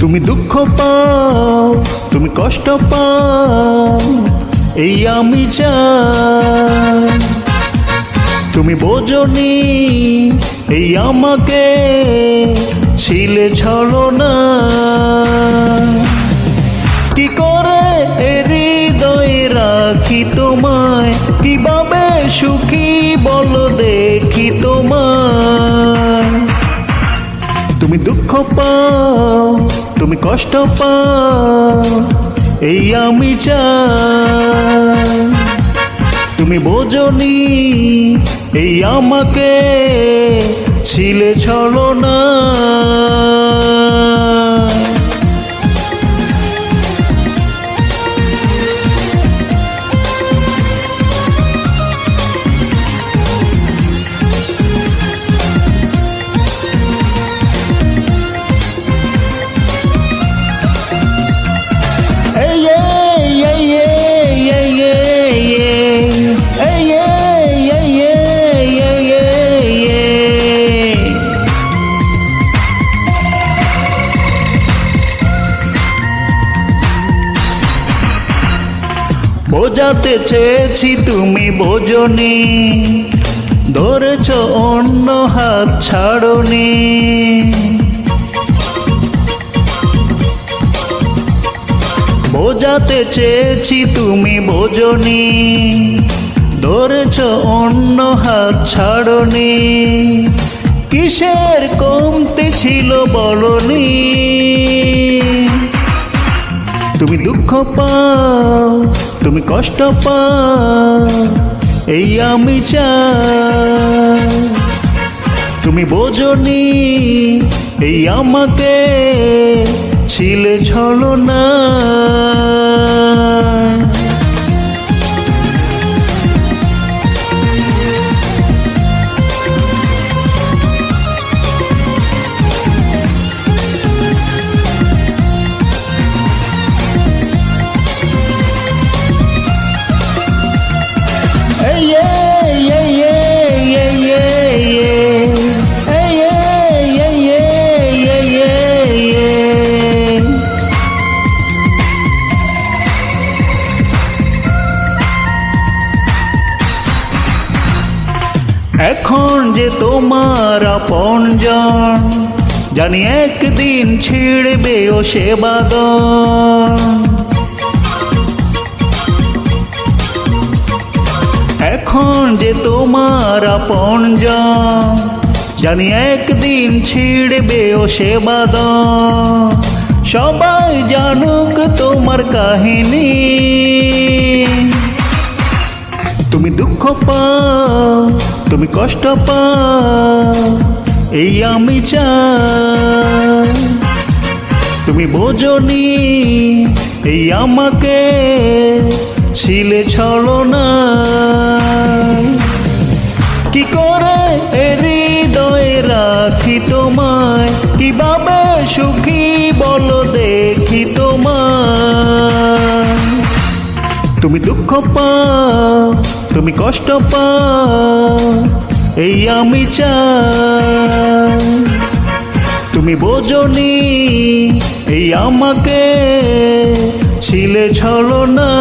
তুমি দুঃখ পাও, তুমি কষ্ট পাও, এই আমি চাই। তুমি বোঝনি এই আমাকে ছিলে ছলনা। কি করে হৃদয়ে রাখি তোমায়, কিভাবে সুখী বলো দেখি তোমায়। তুমি দুঃখ পাও, তুমি কষ্ট পাও, এই আমি চাই। তুমি বোঝনি এই আমাকে ছিলে ছলনা। বোঝাতে চেয়েছি তুমি বোঝনি, ধরেছ অন্য হাত ছাড়নি। বোঝাতে চেয়েছি তুমি বোঝনি, ধরেছ অন্য হাত ছাড়নি। কিসের কমতি ছিল বলনি। তুমি দুঃখ পাও, তুমি কষ্ট পাও, এই আমি চাই। তুমি বোঝনি এই আমাকে ছিলে ছলনা। এখন যে তোমার আপনজন, জানি একদিন ছিড়বে ও সে বাঁধন। এখন যে তোমার আপনজন, জানি একদিন ছিড়বে ও সে বাঁধন। সবাই জানুক তোমার কাহিনী। তুমি দুঃখ পাও, তুমি কষ্ট পাও, এই আমি চাই। তুমি বোঝনি এই আমাকে ছিলে ছলনা। কি করে হৃদয়ে রাখি তোমায়, কিভাবে সুখী বলো দেখি তোমায়। তুমি দুঃখ পাও, তুমি কষ্ট পাও, এই আমি চাই। তুমি বোঝনি এই আমাকে ছিলে ছলনা।